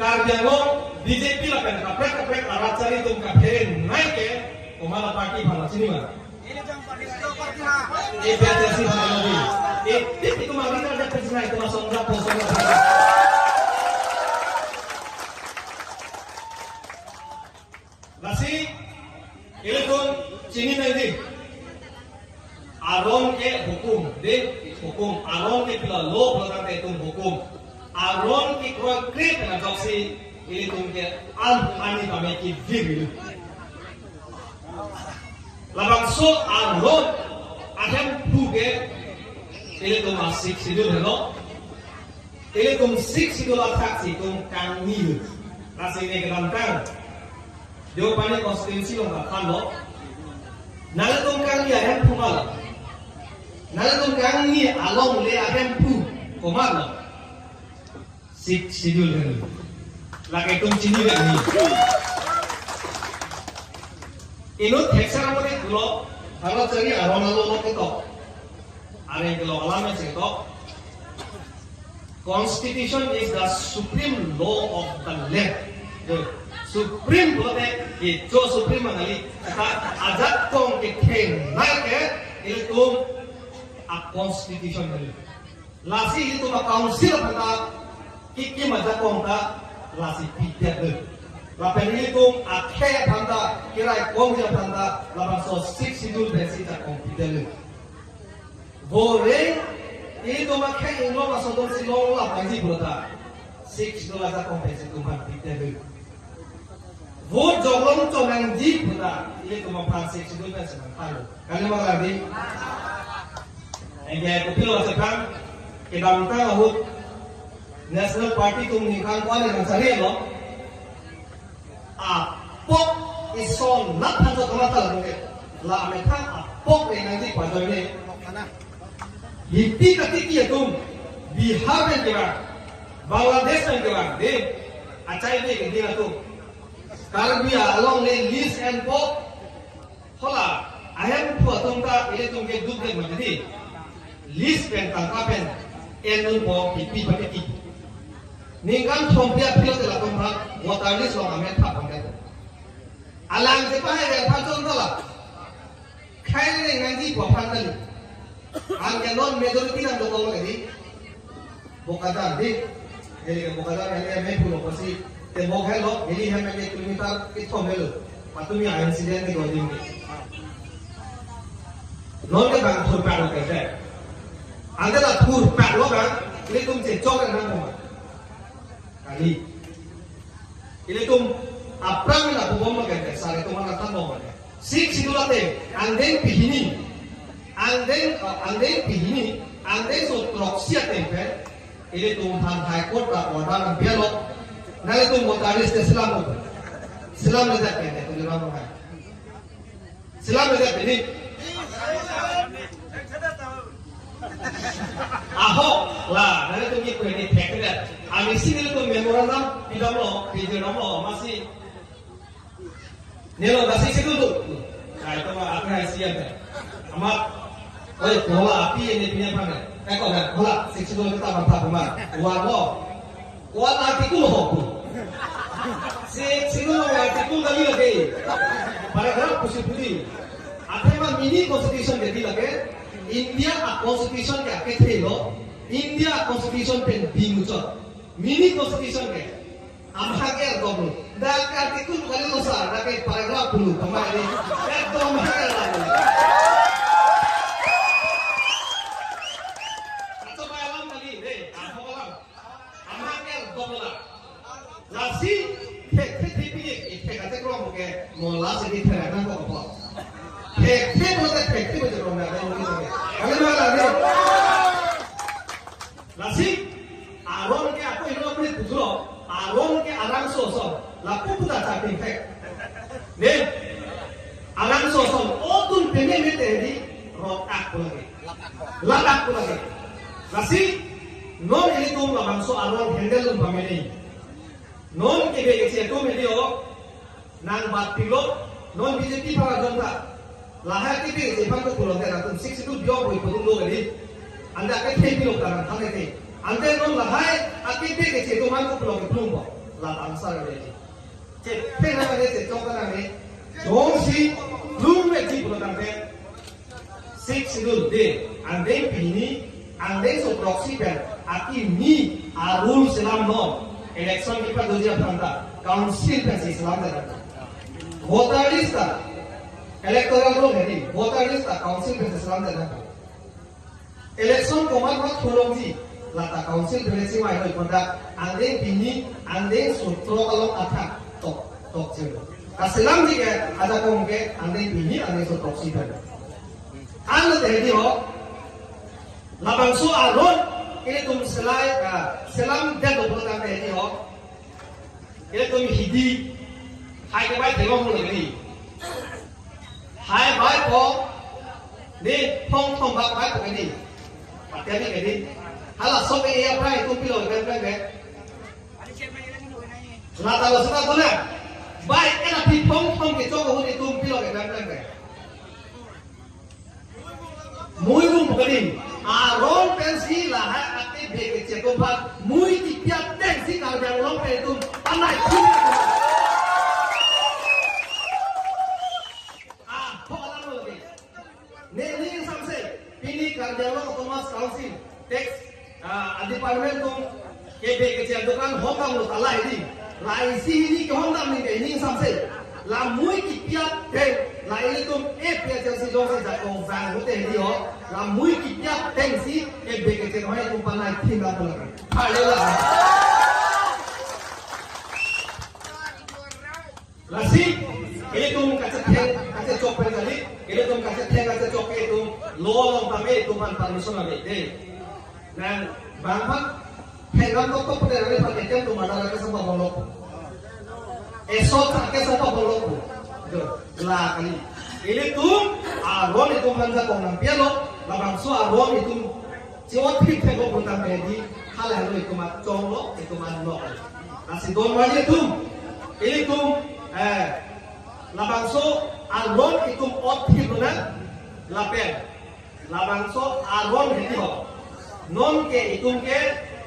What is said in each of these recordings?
Kardiangong BJP lah kan kapret aracari tum kapherin naik ke komala parti bhala sini mah. PSSI bhala lagi. Itu mah kita ada presiden itu masuk enggak posong. Nasi ini pun sini nanti. Aron ke hukum, hukum. Aron ke pila lo belakang itu hukum. Aron ki konkret na doksi ini tumke ani kami ki video. Labang so aron ahem puge ini tum asik sidul helo. Ini tum sik sidul atak si tum kangil. Nasi ini kelantang. Jawabannya konstitusi lo nggak kan lo. Nala tum kangil ahem pumal. Nala tum kangil along le ahem pu pumal. Sik sidul kan, lagi tum cini kan ni. Inut heksa apa ni kalau kalau cari aron lalu kita, ada yang kalau alamnya kita. Constitution is the supreme law of the land. The supreme law itu supreme mengali. Kita ajak kong ke naik ke itu a constitution ni. Lasi itu a council kita. Kiki maja kongta lasi pitet de. Lapen ini kong akhe panda kirai kong ja panda lapan so sik sidul besi ta kong pitet de. Bore ini to makhe inglo ma so don silong la panji brota. Sik sidul aja kong besi tumpan pitet de. Vote jolong chonang ji brota ini to ma pan sik sidul besi palo. Kali ma lagi. Engge kupilo sekarang kita minta hut National Party tum ni kan kuala ng sarili pok ison nak hanso kamatal ng la Amerika pok ay nanti kwadoy ni hindi katiki tum Bihar ng diwa Bangladesh ng diwa di acay ni hindi na tum Karbia along ni list and pok hola ahem po tum ka ili tum ke dugde majdi list pen tangkapen enun po pipi pakiti Ningkan thompia pilo de la tomba wotani so ame thapon de alang se pa he pha chon la khai ne nganji po phan dali ang ke non majority na do ko ngi bokada de ele bokada ele me pulo pasi te bokhelo eli he me kilometer ki thomelo patumi incident ni godin non ke bang thur pa lo ke de andela thur pa lo ga ile tum che chok na mo Kali, ini tum aprang na bubom maganda sa ito mga tanong mo. Sik sinulate, andeng pihini, andeng so troksia tempe, ini tum hantai kota orang biarok, nale tum motaris de Islam lezat kene tu diorang orang. Islam lezat ini. Ahok lah, nale tum ikut ini teknik. Ami sini tu memorandum tidak lo masih nelo kasih situ tu. Nah itu mah apa isian kan? Amat, bola api ini punya apa? Kau kan bola situ kita mantap rumah. Wah artikel hoki. Situ artikel lagi. Paragraf pusing. Apa mah mini constitution jadi lagi? India constitution क्या कहते हो? India constitution pen bingung. Mini constitution ke, amhager double. Dah artikel kali losa, dah ke paragraf dulu kemarin. Itu amhager lagi. Atau malam kali, amhager double. Lasi, TV, kata kau mungkin mola sedih terang kau apa? TV betul orang ada yang begitu. Kali mana ni? Lasi. Aron ke aku ini boleh tujuh, aron ke arang sosok, laku putar caping fek. Nih, arang sosok, otun pemene tadi rotak lagi. Nasi, non ini tuh labang so aron handle pemene. Non ke begi itu medio, nang bat pilot, non BJP para jonta. Lahir kita sepang tu pulau tera tu 62 dia boleh potong dua kali. Anda ke pilot tangan tangan ke. Ante non lahai akite ke ceto man ko pulo ke plumbo là tạm sao rồi đấy chết thế nào đấy chết trong cái này giống si luôn về chỉ của tạm thế six rule day and then pini and then so proxy pen aki ni a rule selam no election kita dua panta council pen selam dah voter list electoral roll ini voter list council pen selam dah election komat mat tolong ji lata council pen si mai noi panta and then pini and then so pro kalong attack tok je kaselam ji ke ada kong ke and then pini and then so proxy pen anda tadi ho labang so aron ini tum selai selam dan beberapa tadi ho ini tum hidi hai ke bai tengok mulu ni hai bai po ni pong pong bak bai po ni pakai ni ni hala so pe ya bai tum pilo ke la ta lo sa ta na bai ena pi pong pong ke cho ko ni tum pilo ke muy lung bukan aron pensi lah aktif bagi cekopat muy tiap tensi kalau yang long itu panai pokoknya lagi ni sampai ini kalau long Thomas Council teks department tu kebe kecekopan hokam lu talah ini laisi ini kehondam ini sampai la muy tiap ten la ini tu pia jangan si dong si jakong vang hote ini ho la muy tiap ten si beke cek mana tu panai tinggal tu lah halela la si ini tu kaca copel kali ini tu kaca copel itu lolong tapi tu pan permission lagi deh dan bangpan pegang tok pada hari pakai tem tu mana lagi semua bolok esok pakai semua bolok lah kali ini tuh aron itu manja kong pialo labang so aron itu cewek pipet kok pun takedi hal yang itu mat conglo itu mat lo nasi don wajib itu ini tuh labang so aron itu otip mana lapen labang so aron itu non ke itu ke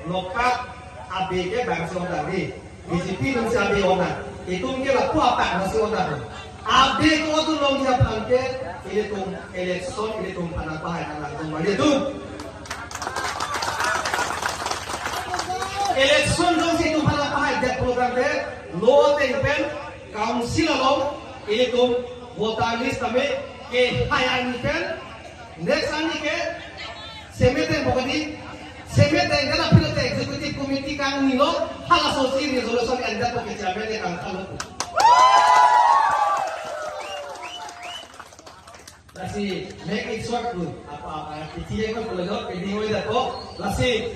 nokat abg bangsa orang ni BJP non si abg orang itu ke laku apa nasi orang Abdi ko tu long siap angket ini tu election ini tu anak bahaya anak tu mana tu election dong si tu anak bahaya jat program deh lo tempen council along ini tu voter list kami ke hayan pen next ani ke semete bokadi semete ngala pilot executive committee kang nilo hala sosi resolution enda to ke chairman ke kang kalo Lasi make it short dulu. Apa kecilnya kan boleh jawab. Ini boleh dapat. Lasi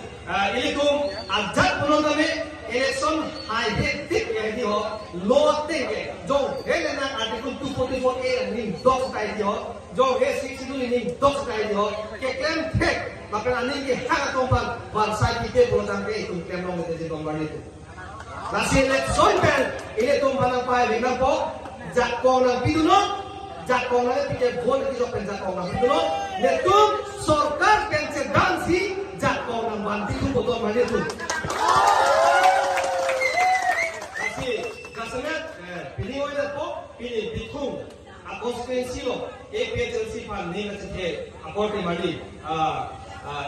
ini tu ajat penonton ni election high hectic yang dia low tinggi. Jauh helena artikel 244A ni dog sekali dia. Jauh he 62 ni dog sekali dia. Keklaim tek. Maka nanti ke hak kompan bangsa kita boleh sampai itu klaim long itu kompan itu. Lasi election kan ini tu mana pai dengan pok jakong dan piduno. Jakong lagi pikir vote kita penjakong lagi dulu. Netum sorkar kencedansi jakong yang banti tu betul mana tu. Kasih, pilih orang tu pilih bitung. Konstitusi lo, PHLC pan ni macam ni. Akor ni mandi.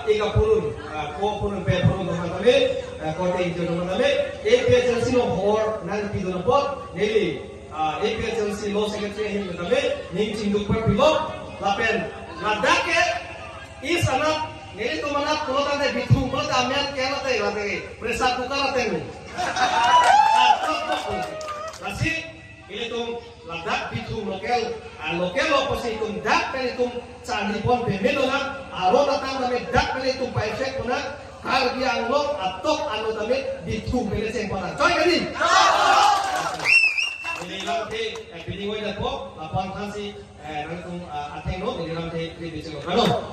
Ega purun, ko purun pe purun tu mana ni? Kota itu tu mana ni? PHLC lo hor nanti tu nampak. Nili. APHLC Law Secretary him kami ning cinduk perpilo lapen ladake is anak nili tu mana kalau tanda bitung kalau tamian kena teh lagi presa tukar teh ni masih ini tu ladak bitung lokal oposisi tu dak pen itu candi pon pemelo nak aro datang kami dak pen itu paisek puna karbi anglok atok anu kami bitung pele sempona coy kali ini nanti pilih wajah pok, lapan kansi nanti ateng lo, ini nanti pilih bicara. Kalau